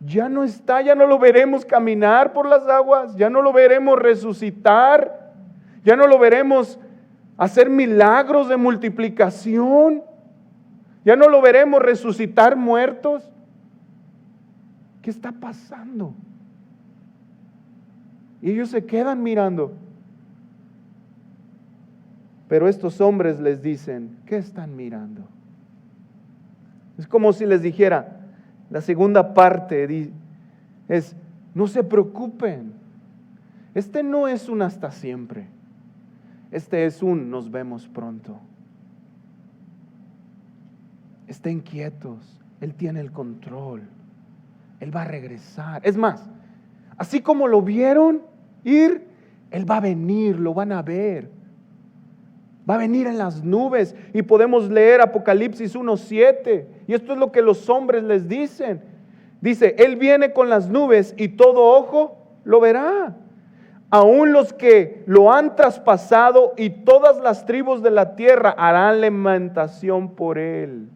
Ya no está, ya no lo veremos caminar por las aguas, ya no lo veremos resucitar, ya no lo veremos hacer milagros de multiplicación, ya no lo veremos resucitar muertos. ¿Qué está pasando? Y ellos se quedan mirando. Pero estos hombres les dicen, ¿qué están mirando? Es como si les dijera, la segunda parte es, no se preocupen. Este no es un hasta siempre. Este es un nos vemos pronto. Estén quietos. Él tiene el control. Él va a regresar. Es más, así como lo vieron ir, Él va a venir, lo van a ver. Va a venir en las nubes y podemos leer Apocalipsis 1:7 y esto es lo que los hombres les dicen. Dice, Él viene con las nubes y todo ojo lo verá. Aún los que lo han traspasado y todas las tribus de la tierra harán lamentación por Él.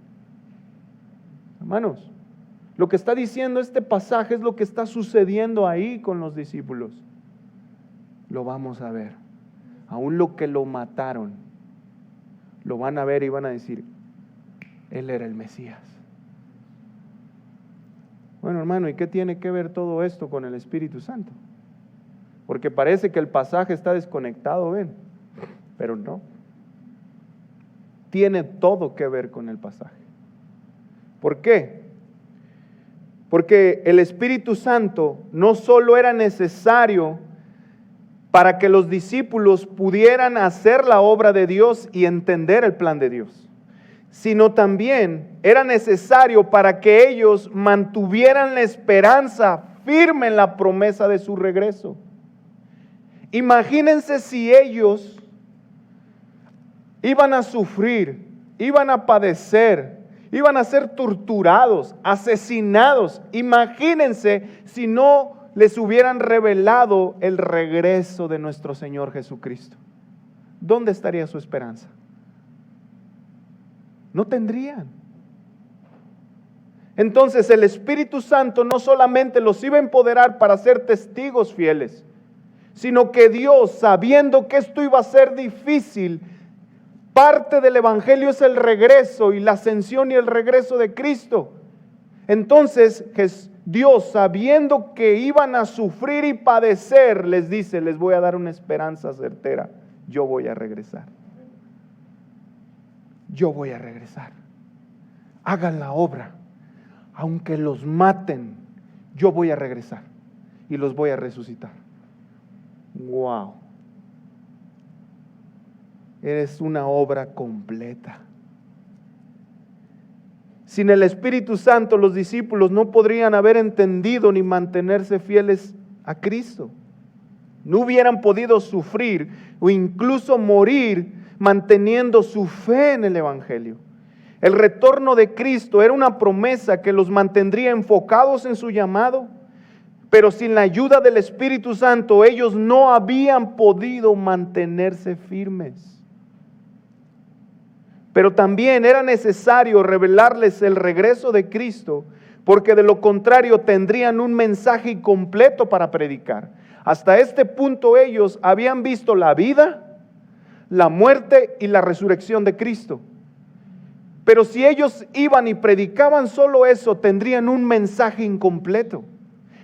Hermanos, lo que está diciendo este pasaje es lo que está sucediendo ahí con los discípulos. Lo vamos a ver. Aún lo que lo mataron lo van a ver y van a decir, Él era el Mesías. Bueno, hermano, ¿y qué tiene que ver todo esto con el Espíritu Santo? Porque parece que el pasaje está desconectado, ¿ven? Pero no. Tiene todo que ver con el pasaje. ¿Por qué? Porque el Espíritu Santo no solo era necesario para que los discípulos pudieran hacer la obra de Dios y entender el plan de Dios, sino también era necesario para que ellos mantuvieran la esperanza firme en la promesa de su regreso. Imagínense si ellos iban a sufrir, iban a padecer, iban a ser torturados, asesinados. Imagínense si no les hubieran revelado el regreso de nuestro Señor Jesucristo. ¿Dónde estaría su esperanza? No tendrían. Entonces el Espíritu Santo no solamente los iba a empoderar para ser testigos fieles, sino que Dios, sabiendo que esto iba a ser difícil, parte del Evangelio es el regreso y la ascensión y el regreso de Cristo. Entonces Dios, sabiendo que iban a sufrir y padecer, les dice, les voy a dar una esperanza certera. Yo voy a regresar. Yo voy a regresar. Hagan la obra. Aunque los maten, yo voy a regresar y los voy a resucitar. Wow. Eres una obra completa. Sin el Espíritu Santo, los discípulos no podrían haber entendido ni mantenerse fieles a Cristo. No hubieran podido sufrir o incluso morir manteniendo su fe en el Evangelio. El retorno de Cristo era una promesa que los mantendría enfocados en su llamado, pero sin la ayuda del Espíritu Santo ellos no habían podido mantenerse firmes. Pero también era necesario revelarles el regreso de Cristo, porque de lo contrario tendrían un mensaje incompleto para predicar. Hasta este punto ellos habían visto la vida, la muerte y la resurrección de Cristo. Pero si ellos iban y predicaban solo eso, tendrían un mensaje incompleto.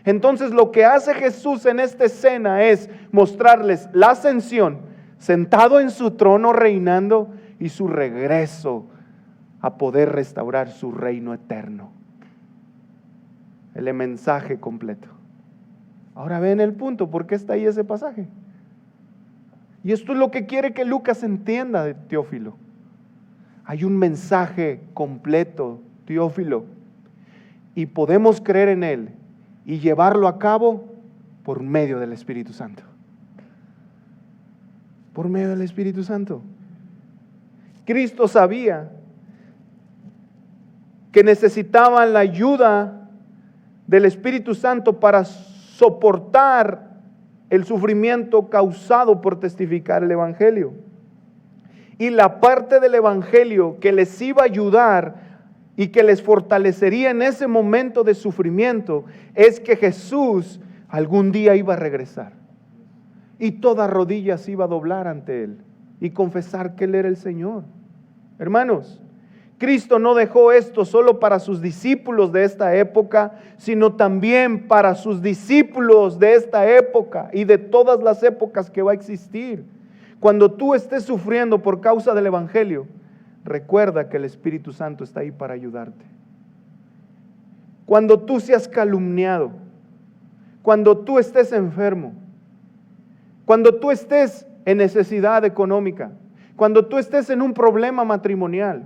Entonces lo que hace Jesús en esta escena es mostrarles la ascensión, sentado en su trono reinando, y su regreso a poder restaurar su reino eterno. El mensaje completo. Ahora ven el punto, ¿por qué está ahí ese pasaje? Y esto es lo que quiere que Lucas entienda de Teófilo. Hay un mensaje completo, Teófilo, y podemos creer en él y llevarlo a cabo por medio del Espíritu Santo. Por medio del Espíritu Santo. Cristo sabía que necesitaban la ayuda del Espíritu Santo para soportar el sufrimiento causado por testificar el Evangelio. Y la parte del Evangelio que les iba a ayudar y que les fortalecería en ese momento de sufrimiento es que Jesús algún día iba a regresar. Y toda rodilla se iba a doblar ante Él y confesar que Él era el Señor. Hermanos, Cristo no dejó esto solo para sus discípulos de esta época, sino también para sus discípulos de esta época y de todas las épocas que va a existir. Cuando tú estés sufriendo por causa del Evangelio, recuerda que el Espíritu Santo está ahí para ayudarte. Cuando tú seas calumniado, cuando tú estés enfermo, cuando tú estés en necesidad económica, cuando tú estés en un problema matrimonial,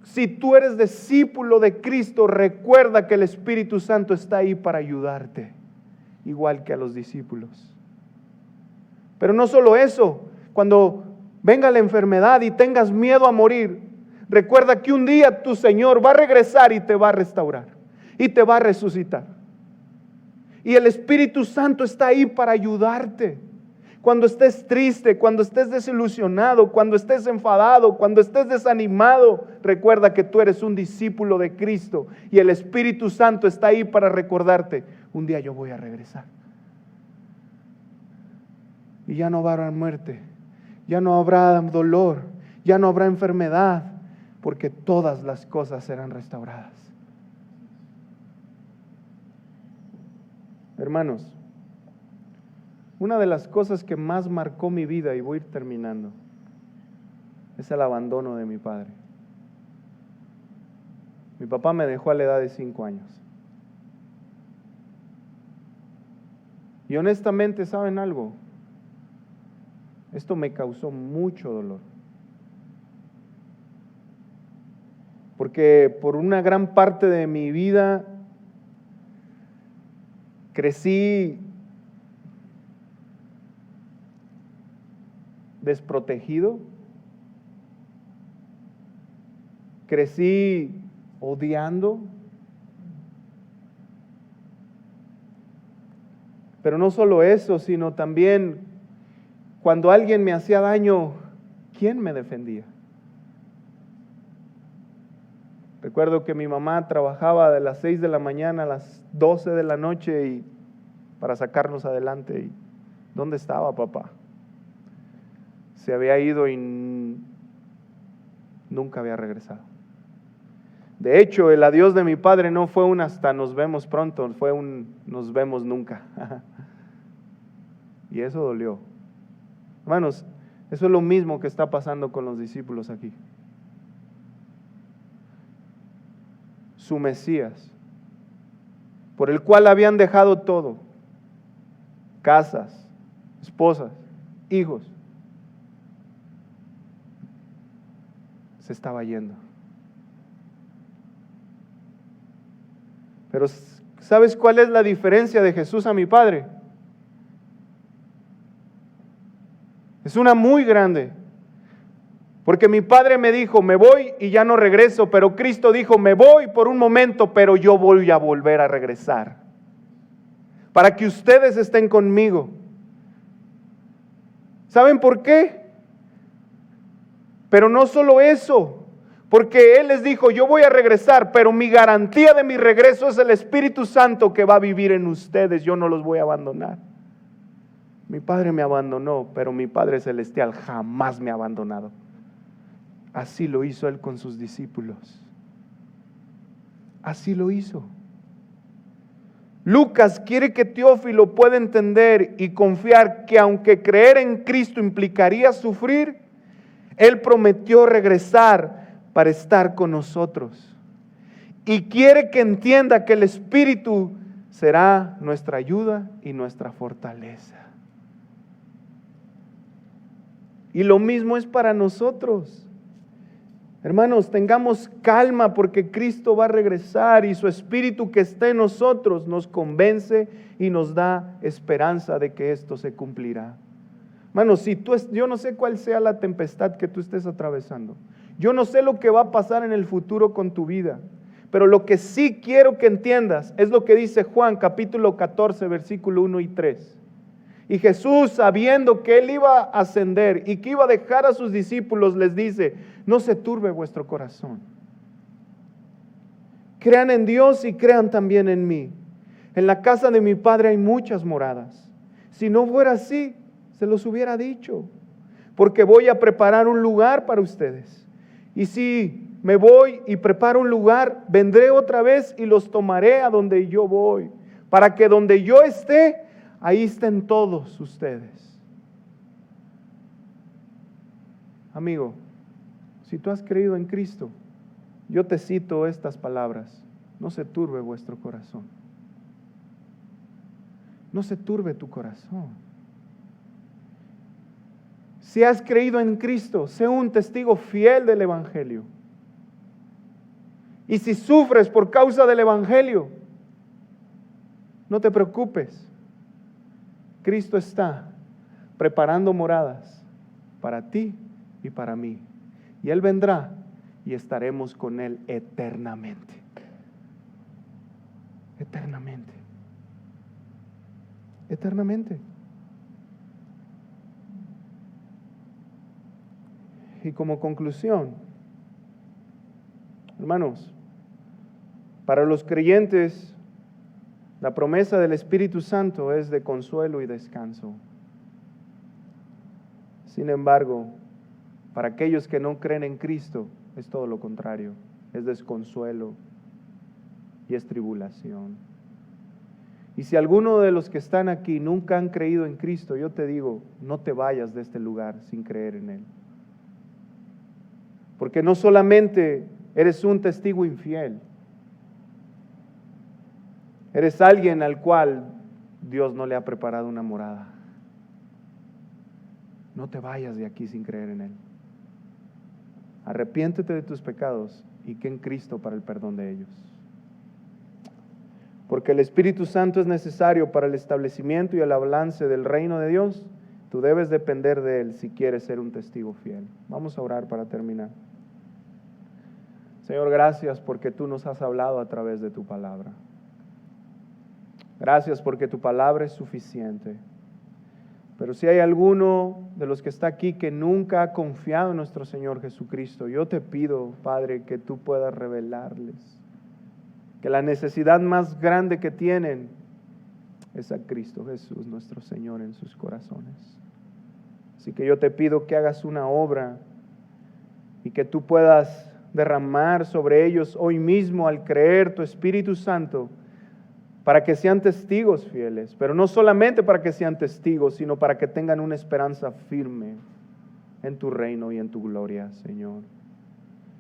si tú eres discípulo de Cristo, recuerda que el Espíritu Santo está ahí para ayudarte, igual que a los discípulos. Pero no solo eso, cuando venga la enfermedad y tengas miedo a morir, recuerda que un día tu Señor va a regresar y te va a restaurar y te va a resucitar. Y el Espíritu Santo está ahí para ayudarte. Cuando estés triste, cuando estés desilusionado, cuando estés enfadado, cuando estés desanimado, recuerda que tú eres un discípulo de Cristo y el Espíritu Santo está ahí para recordarte, un día yo voy a regresar. Y ya no habrá muerte, ya no habrá dolor, ya no habrá enfermedad, porque todas las cosas serán restauradas. Hermanos, una de las cosas que más marcó mi vida, y voy a ir terminando, es el abandono de mi padre. Mi papá me dejó a la edad de 5 años. Y honestamente, ¿saben algo? Esto me causó mucho dolor. Porque por una gran parte de mi vida crecí desprotegido, crecí odiando, pero no solo eso, sino también cuando alguien me hacía daño, ¿quién me defendía? Recuerdo que mi mamá trabajaba de las 6 de la mañana a las 12 de la noche y para sacarnos adelante. ¿Y dónde estaba papá? Se había ido y nunca había regresado. De hecho, el adiós de mi padre no fue un hasta nos vemos pronto, fue un nos vemos nunca. Y eso dolió. Hermanos, eso es lo mismo que está pasando con los discípulos aquí. Su Mesías, por el cual habían dejado todo, casas, esposas, hijos, se estaba yendo. Pero ¿sabes cuál es la diferencia de Jesús a mi padre? Es una muy grande. Porque mi padre me dijo, me voy y ya no regreso, pero Cristo dijo, me voy por un momento, pero yo voy a volver a regresar. Para que ustedes estén conmigo. ¿Saben por qué? Pero no solo eso, porque Él les dijo, yo voy a regresar, pero mi garantía de mi regreso es el Espíritu Santo que va a vivir en ustedes, yo no los voy a abandonar. Mi Padre me abandonó, pero mi Padre Celestial jamás me ha abandonado. Así lo hizo Él con sus discípulos. Así lo hizo. Lucas quiere que Teófilo pueda entender y confiar que aunque creer en Cristo implicaría sufrir, Él prometió regresar para estar con nosotros. Y quiere que entienda que el Espíritu será nuestra ayuda y nuestra fortaleza. Y lo mismo es para nosotros. Hermanos, tengamos calma porque Cristo va a regresar y su Espíritu que está en nosotros nos convence y nos da esperanza de que esto se cumplirá. Hermanos, yo no sé cuál sea la tempestad que tú estés atravesando. Yo no sé lo que va a pasar en el futuro con tu vida. Pero lo que sí quiero que entiendas es lo que dice Juan capítulo 14, versículo 1 y 3. Y Jesús, sabiendo que Él iba a ascender y que iba a dejar a sus discípulos, les dice, no se turbe vuestro corazón. Crean en Dios y crean también en mí. En la casa de mi Padre hay muchas moradas. Si no fuera así, se los hubiera dicho. Porque voy a preparar un lugar para ustedes. Y si me voy y preparo un lugar, vendré otra vez y los tomaré a donde yo voy. Para que donde yo esté, ahí estén todos ustedes. Amigo, si tú has creído en Cristo, yo te cito estas palabras. No se turbe vuestro corazón. No se turbe tu corazón. Si has creído en Cristo, sé un testigo fiel del Evangelio. Y si sufres por causa del Evangelio, no te preocupes. Cristo está preparando moradas para ti y para mí. Y Él vendrá y estaremos con Él eternamente. Eternamente. Eternamente. Y como conclusión, hermanos, para los creyentes, la promesa del Espíritu Santo es de consuelo y descanso. Sin embargo, para aquellos que no creen en Cristo, es todo lo contrario. Es desconsuelo y es tribulación. Y si alguno de los que están aquí nunca han creído en Cristo, yo te digo, no te vayas de este lugar sin creer en Él. Porque no solamente eres un testigo infiel, eres alguien al cual Dios no le ha preparado una morada. No te vayas de aquí sin creer en Él. Arrepiéntete de tus pecados y cree en Cristo para el perdón de ellos. Porque el Espíritu Santo es necesario para el establecimiento y el avance del reino de Dios. Tú debes depender de Él si quieres ser un testigo fiel. Vamos a orar para terminar. Señor, gracias porque tú nos has hablado a través de tu palabra. Gracias porque tu palabra es suficiente. Pero si hay alguno de los que está aquí que nunca ha confiado en nuestro Señor Jesucristo, yo te pido, Padre, que tú puedas revelarles que la necesidad más grande que tienen es a Cristo Jesús, nuestro Señor, en sus corazones. Así que yo te pido que hagas una obra y que tú puedas derramar sobre ellos hoy mismo al creer tu Espíritu Santo para que sean testigos fieles, pero no solamente para que sean testigos, sino para que tengan una esperanza firme en tu reino y en tu gloria, Señor.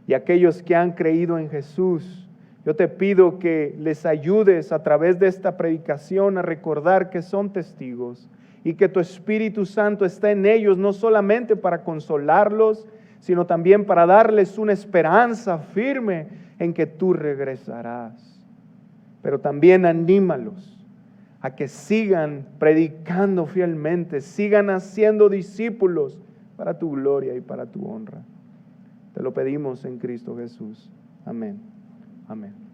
Y aquellos que han creído en Jesús, yo te pido que les ayudes a través de esta predicación a recordar que son testigos y que tu Espíritu Santo está en ellos no solamente para consolarlos, sino también para darles una esperanza firme en que tú regresarás. Pero también anímalos a que sigan predicando fielmente, sigan haciendo discípulos para tu gloria y para tu honra. Te lo pedimos en Cristo Jesús. Amén. Amén.